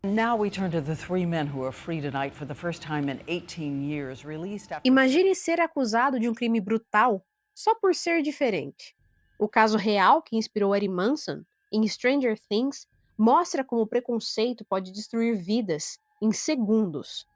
Now we turn to the three men who are free tonight for the first time in 18 years, released after. Imagine ser acusado de um crime brutal só por ser diferente. O caso real que inspirou Eddie Manson, em Stranger Things, mostra como o preconceito pode destruir vidas em segundos.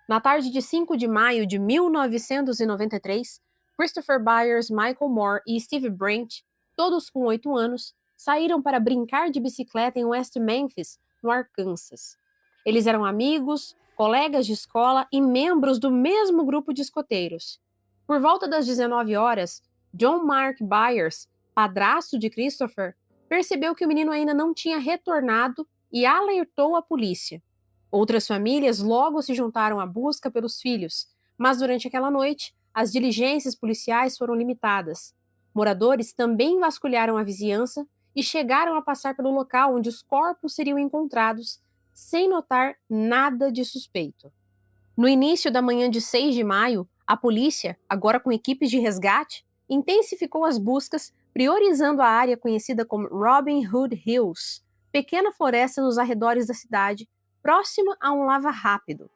Na tarde de 5 de maio de 1993, Christopher Byers, Michael Moore e Steve Brent, todos com 8 anos, saíram para brincar de bicicleta em West Memphis, no Arkansas. Eles eram amigos, colegas de escola e membros do mesmo grupo de escoteiros. Por volta das 19 horas, John Mark Byers, padrasto de Christopher, percebeu que o menino ainda não tinha retornado e alertou a polícia. Outras famílias logo se juntaram à busca pelos filhos, mas durante aquela noite, as diligências policiais foram limitadas. Moradores também vasculharam a vizinhança e chegaram a passar pelo local onde os corpos seriam encontrados, sem notar nada de suspeito. No início da manhã de 6 de maio, a polícia, agora com equipes de resgate, intensificou as buscas, priorizando a área conhecida como Robin Hood Hills, pequena floresta nos arredores da cidade, próxima a um lava rápido.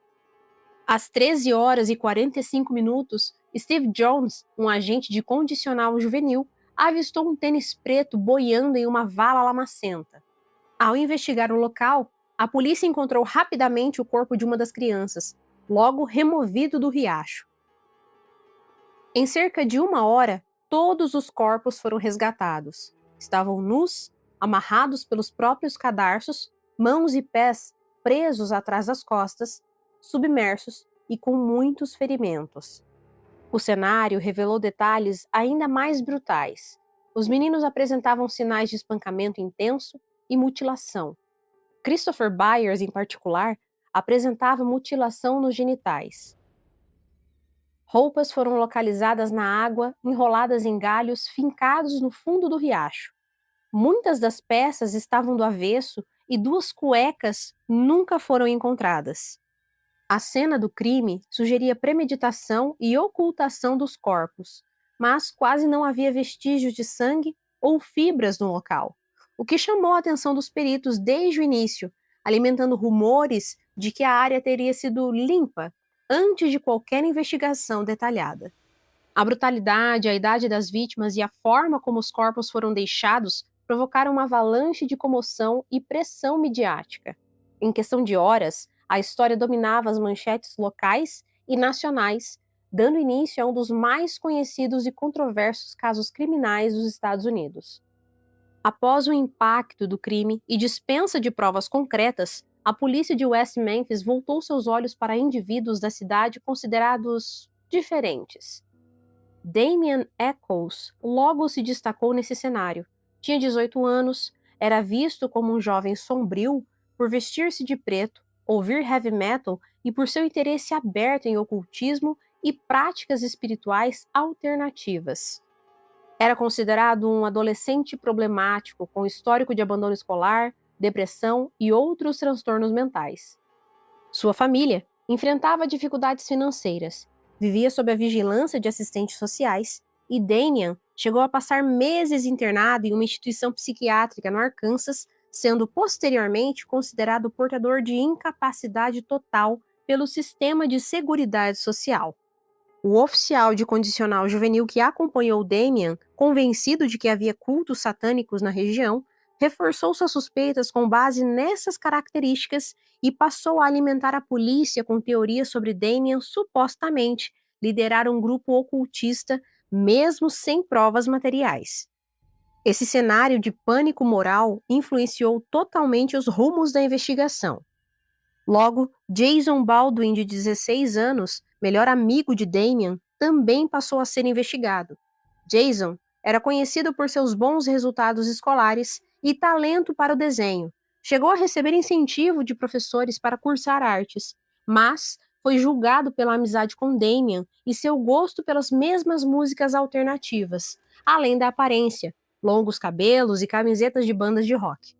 Às 13 horas e 45 minutos, Steve Jones, um agente de condicional juvenil, avistou um tênis preto boiando em uma vala lamacenta. Ao investigar o local, a polícia encontrou rapidamente o corpo de uma das crianças, logo removido do riacho. Em cerca de 1 hora, todos os corpos foram resgatados. Estavam nus, amarrados pelos próprios cadarços, mãos e pés presos atrás das costas, submersos e com muitos ferimentos. O cenário revelou detalhes ainda mais brutais. Os meninos apresentavam sinais de espancamento intenso e mutilação. Christopher Byers, em particular, apresentava mutilação nos genitais. Roupas foram localizadas na água, enroladas em galhos fincados no fundo do riacho. Muitas das peças estavam do avesso e 2 cuecas nunca foram encontradas. A cena do crime sugeria premeditação e ocultação dos corpos, mas quase não havia vestígios de sangue ou fibras no local, o que chamou a atenção dos peritos desde o início, alimentando rumores de que a área teria sido limpa antes de qualquer investigação detalhada. A brutalidade, a idade das vítimas e a forma como os corpos foram deixados provocaram uma avalanche de comoção e pressão midiática. Em questão de horas, a história dominava as manchetes locais e nacionais, dando início a um dos mais conhecidos e controversos casos criminais dos Estados Unidos. Após o impacto do crime e dispensa de provas concretas, a polícia de West Memphis voltou seus olhos para indivíduos da cidade considerados diferentes. Damian Echols logo se destacou nesse cenário. Tinha 18 anos, era visto como um jovem sombrio por vestir-se de preto, ouvir heavy metal e por seu interesse aberto em ocultismo e práticas espirituais alternativas. Era considerado um adolescente problemático com histórico de abandono escolar, depressão e outros transtornos mentais. Sua família enfrentava dificuldades financeiras, vivia sob a vigilância de assistentes sociais e Damian chegou a passar meses internado em uma instituição psiquiátrica no Arkansas, sendo posteriormente considerado portador de incapacidade total pelo sistema de seguridade social. O oficial de condicional juvenil que acompanhou Damian, convencido de que havia cultos satânicos na região, reforçou suas suspeitas com base nessas características e passou a alimentar a polícia com teorias sobre Damian supostamente liderar um grupo ocultista, mesmo sem provas materiais. Esse cenário de pânico moral influenciou totalmente os rumos da investigação. Logo, Jason Baldwin, de 16 anos, melhor amigo de Damian, também passou a ser investigado. Jason era conhecido por seus bons resultados escolares e talento para o desenho. Chegou a receber incentivo de professores para cursar artes, mas foi julgado pela amizade com Damian e seu gosto pelas mesmas músicas alternativas, além da aparência, longos cabelos e camisetas de bandas de rock.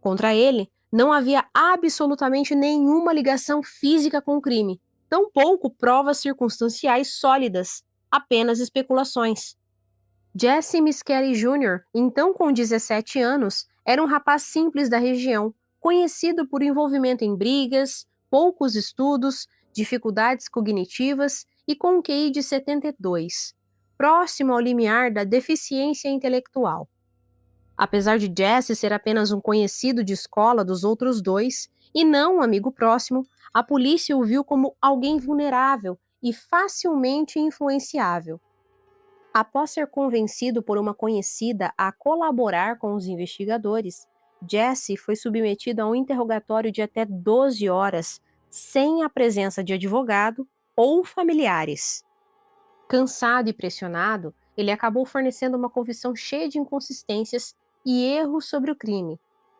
Contra ele, não havia absolutamente nenhuma ligação física com o crime, tampouco provas circunstanciais sólidas, apenas especulações. Jesse Miscari Jr., então com 17 anos, era um rapaz simples da região, conhecido por envolvimento em brigas, poucos estudos, dificuldades cognitivas e com um QI de 72, próximo ao limiar da deficiência intelectual. Apesar de Jesse ser apenas um conhecido de escola dos outros dois, e não um amigo próximo, a polícia o viu como alguém vulnerável e facilmente influenciável. Após ser convencido por uma conhecida a colaborar com os investigadores, Jesse foi submetido a um interrogatório de até 12 horas, sem a presença de advogado ou familiares. Cansado e pressionado, ele acabou fornecendo uma confissão cheia de inconsistências e erros sobre o crime,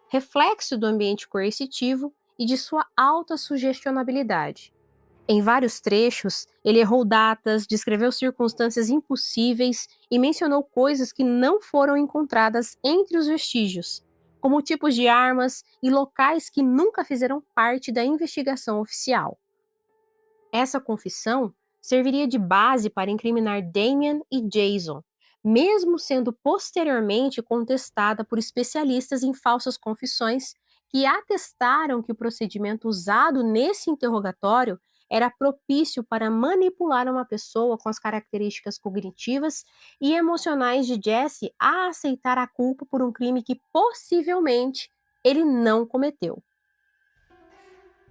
reflexo do ambiente coercitivo e de sua alta sugestionabilidade. Em vários trechos, ele errou datas, descreveu circunstâncias impossíveis e mencionou coisas que não foram encontradas entre os vestígios, como tipos de armas e locais que nunca fizeram parte da investigação oficial. Essa confissão serviria de base para incriminar Damien e Jason, mesmo sendo posteriormente contestada por especialistas em falsas confissões que atestaram que o procedimento usado nesse interrogatório era propício para manipular uma pessoa com as características cognitivas e emocionais de Jesse a aceitar a culpa por um crime que possivelmente ele não cometeu.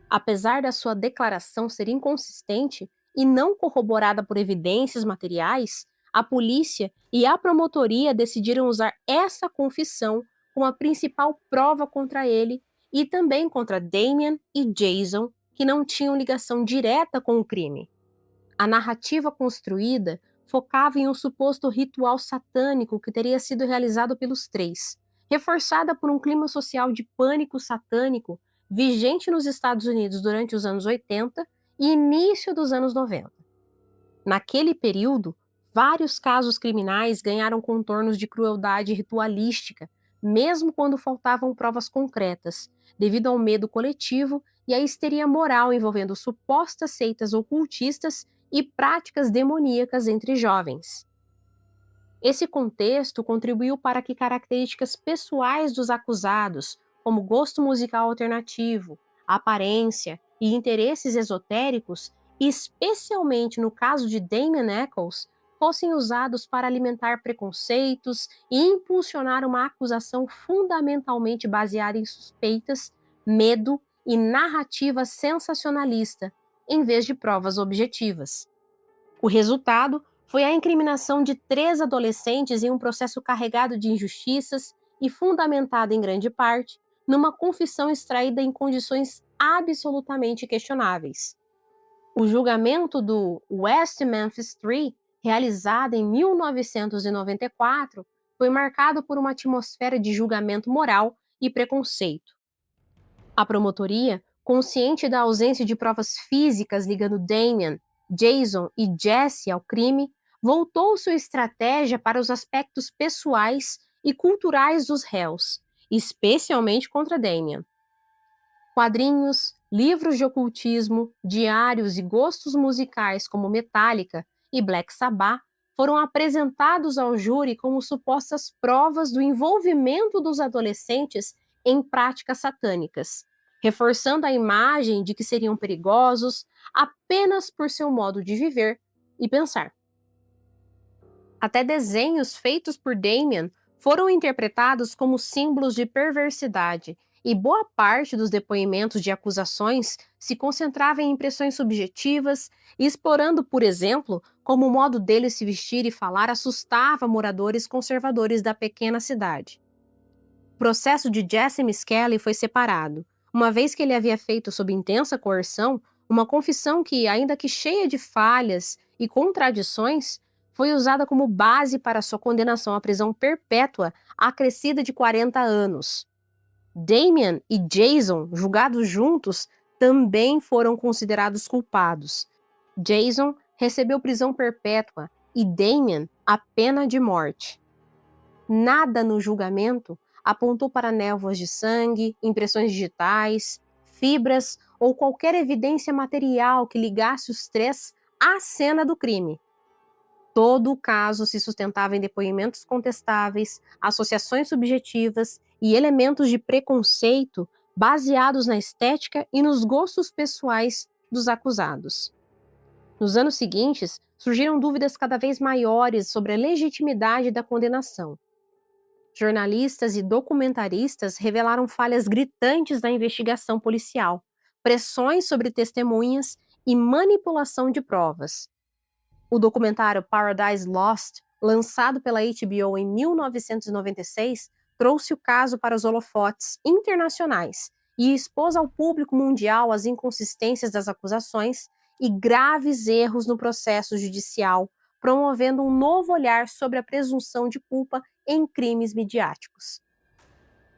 Apesar da sua declaração ser inconsistente e não corroborada por evidências materiais, a polícia e a promotoria decidiram usar essa confissão como a principal prova contra ele e também contra Damien e Jason, que não tinham ligação direta com o crime. A narrativa construída focava em um suposto ritual satânico que teria sido realizado pelos três, reforçada por um clima social de pânico satânico vigente nos Estados Unidos durante os anos 80 e início dos anos 90. Naquele período, vários casos criminais ganharam contornos de crueldade ritualística, mesmo quando faltavam provas concretas, devido ao medo coletivo e à histeria moral envolvendo supostas seitas ocultistas e práticas demoníacas entre jovens. Esse contexto contribuiu para que características pessoais dos acusados, como gosto musical alternativo, aparência e interesses esotéricos, especialmente no caso de Damien Echols, fossem usados para alimentar preconceitos e impulsionar uma acusação fundamentalmente baseada em suspeitas, medo e narrativa sensacionalista, em vez de provas objetivas. O resultado foi a incriminação de 3 adolescentes em um processo carregado de injustiças e fundamentado em grande parte numa confissão extraída em condições absolutamente questionáveis. O julgamento do West Memphis 3, realizado em 1994, foi marcado por uma atmosfera de julgamento moral e preconceito. A promotoria, consciente da ausência de provas físicas ligando Damien, Jason e Jesse ao crime, voltou sua estratégia para os aspectos pessoais e culturais dos réus, especialmente contra Damien. Quadrinhos, livros de ocultismo, diários e gostos musicais como Metallica e Black Sabbath foram apresentados ao júri como supostas provas do envolvimento dos adolescentes em práticas satânicas, reforçando a imagem de que seriam perigosos apenas por seu modo de viver e pensar. Até desenhos feitos por Damien foram interpretados como símbolos de perversidade, e boa parte dos depoimentos de acusações se concentrava em impressões subjetivas, explorando, por exemplo, como o modo dele se vestir e falar assustava moradores conservadores da pequena cidade. O processo de Jesse Misskelley foi separado, uma vez que ele havia feito sob intensa coerção uma confissão que, ainda que cheia de falhas e contradições, foi usada como base para sua condenação à prisão perpétua acrescida de 40 anos. Damien e Jason, julgados juntos, também foram considerados culpados. Jason recebeu prisão perpétua e Damien a pena de morte. Nada no julgamento apontou para névoas de sangue, impressões digitais, fibras ou qualquer evidência material que ligasse os três à cena do crime. Todo o caso se sustentava em depoimentos contestáveis, associações subjetivas e elementos de preconceito baseados na estética e nos gostos pessoais dos acusados. Nos anos seguintes, surgiram dúvidas cada vez maiores sobre a legitimidade da condenação. Jornalistas e documentaristas revelaram falhas gritantes na investigação policial, pressões sobre testemunhas e manipulação de provas. O documentário Paradise Lost, lançado pela HBO em 1996, trouxe o caso para os holofotes internacionais e expôs ao público mundial as inconsistências das acusações e graves erros no processo judicial, promovendo um novo olhar sobre a presunção de culpa em crimes midiáticos.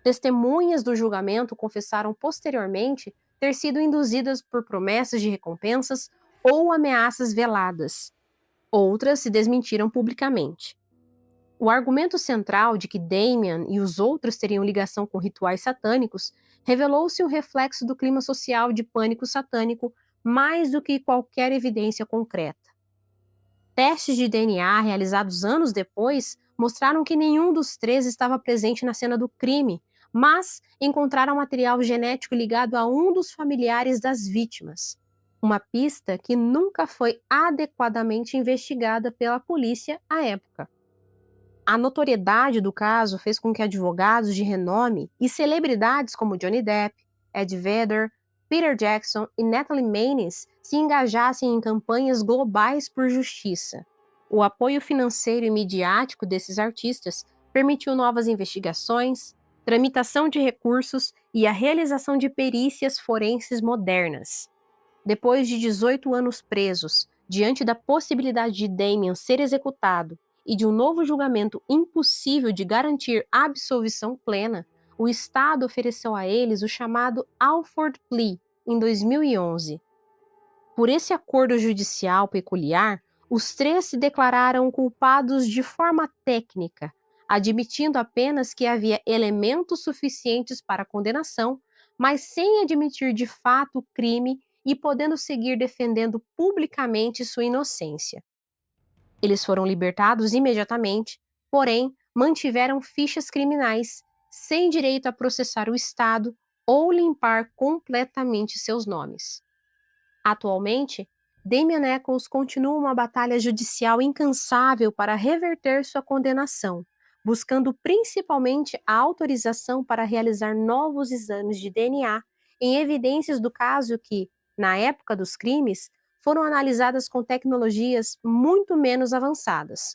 Testemunhas do julgamento confessaram posteriormente ter sido induzidas por promessas de recompensas ou ameaças veladas. Outras se desmentiram publicamente. O argumento central de que Damien e os outros teriam ligação com rituais satânicos revelou-se um reflexo do clima social de pânico satânico mais do que qualquer evidência concreta. Testes de DNA realizados anos depois mostraram que nenhum dos três estava presente na cena do crime, mas encontraram material genético ligado a um dos familiares das vítimas. Uma pista que nunca foi adequadamente investigada pela polícia à época. A notoriedade do caso fez com que advogados de renome e celebridades como Johnny Depp, Ed Vedder, Peter Jackson e Natalie Maines se engajassem em campanhas globais por justiça. O apoio financeiro e midiático desses artistas permitiu novas investigações, tramitação de recursos e a realização de perícias forenses modernas. Depois de 18 anos presos, diante da possibilidade de Damien ser executado e de um novo julgamento impossível de garantir absolvição plena, o Estado ofereceu a eles o chamado Alford Plea, em 2011. Por esse acordo judicial peculiar, os três se declararam culpados de forma técnica, admitindo apenas que havia elementos suficientes para a condenação, mas sem admitir de fato o crime e podendo seguir defendendo publicamente sua inocência. Eles foram libertados imediatamente, porém mantiveram fichas criminais, sem direito a processar o Estado ou limpar completamente seus nomes. Atualmente, Damien Echols continua uma batalha judicial incansável para reverter sua condenação, buscando principalmente a autorização para realizar novos exames de DNA em evidências do caso que, na época dos crimes, foram analisadas com tecnologias muito menos avançadas.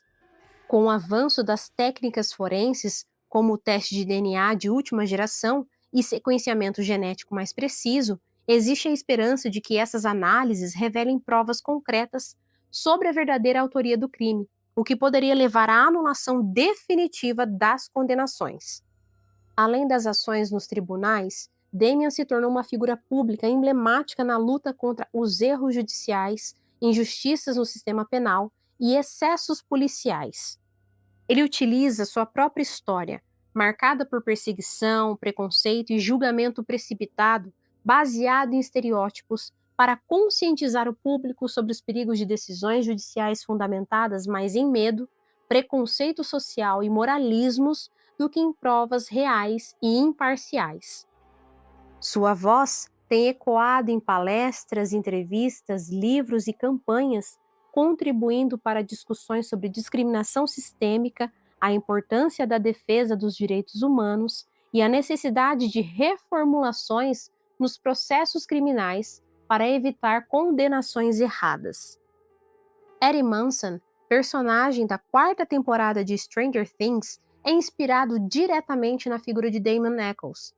Com o avanço das técnicas forenses, como o teste de DNA de última geração e sequenciamento genético mais preciso, existe a esperança de que essas análises revelem provas concretas sobre a verdadeira autoria do crime, o que poderia levar à anulação definitiva das condenações. Além das ações nos tribunais, Damien se tornou uma figura pública emblemática na luta contra os erros judiciais, injustiças no sistema penal e excessos policiais. Ele utiliza sua própria história, marcada por perseguição, preconceito e julgamento precipitado, baseado em estereótipos, para conscientizar o público sobre os perigos de decisões judiciais fundamentadas mais em medo, preconceito social e moralismos do que em provas reais e imparciais. Sua voz tem ecoado em palestras, entrevistas, livros e campanhas, contribuindo para discussões sobre discriminação sistêmica, a importância da defesa dos direitos humanos e a necessidade de reformulações nos processos criminais para evitar condenações erradas. Eddie Munson, personagem da 4ª temporada de Stranger Things, é inspirado diretamente na figura de Damien Echols.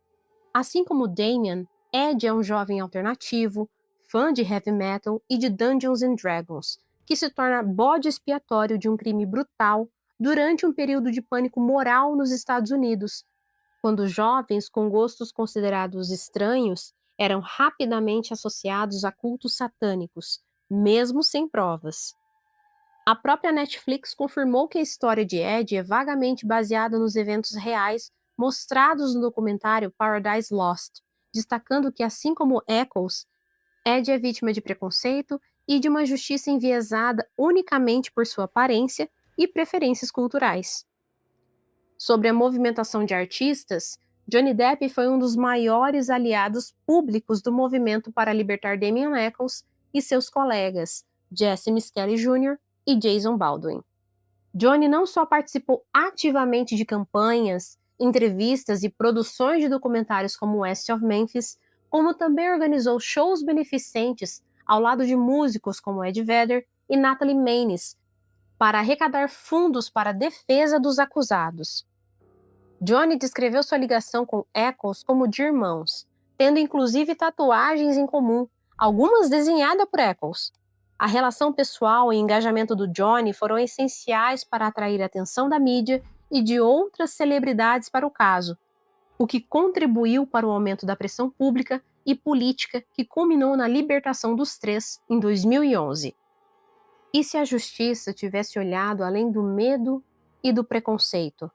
Assim como Damien, Ed é um jovem alternativo, fã de heavy metal e de Dungeons and Dragons, que se torna bode expiatório de um crime brutal durante um período de pânico moral nos Estados Unidos, quando jovens com gostos considerados estranhos eram rapidamente associados a cultos satânicos, mesmo sem provas. A própria Netflix confirmou que a história de Ed é vagamente baseada nos eventos reais mostrados no documentário Paradise Lost, destacando que, assim como Echols, Ed é vítima de preconceito e de uma justiça enviesada unicamente por sua aparência e preferências culturais. Sobre a movimentação de artistas, Johnny Depp foi um dos maiores aliados públicos do movimento para libertar Damian Eccles e seus colegas, Jesse Miscellany Jr. e Jason Baldwin. Johnny não só participou ativamente de campanhas, entrevistas e produções de documentários como West of Memphis, como também organizou shows beneficentes ao lado de músicos como Ed Vedder e Natalie Maines, para arrecadar fundos para a defesa dos acusados. Johnny descreveu sua ligação com Eccles como de irmãos, tendo inclusive tatuagens em comum, algumas desenhadas por Eccles. A relação pessoal e engajamento do Johnny foram essenciais para atrair a atenção da mídia e de outras celebridades para o caso, o que contribuiu para o aumento da pressão pública e política que culminou na libertação dos três em 2011. E se a justiça tivesse olhado além do medo e do preconceito?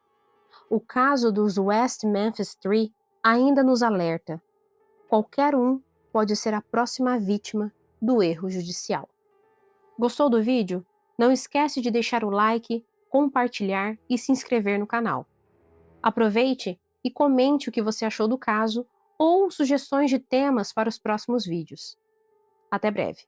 O caso dos West Memphis 3 ainda nos alerta. Qualquer um pode ser a próxima vítima do erro judicial. Gostou do vídeo? Não esquece de deixar o like, compartilhar e se inscrever no canal. Aproveite e comente o que você achou do caso ou sugestões de temas para os próximos vídeos. Até breve!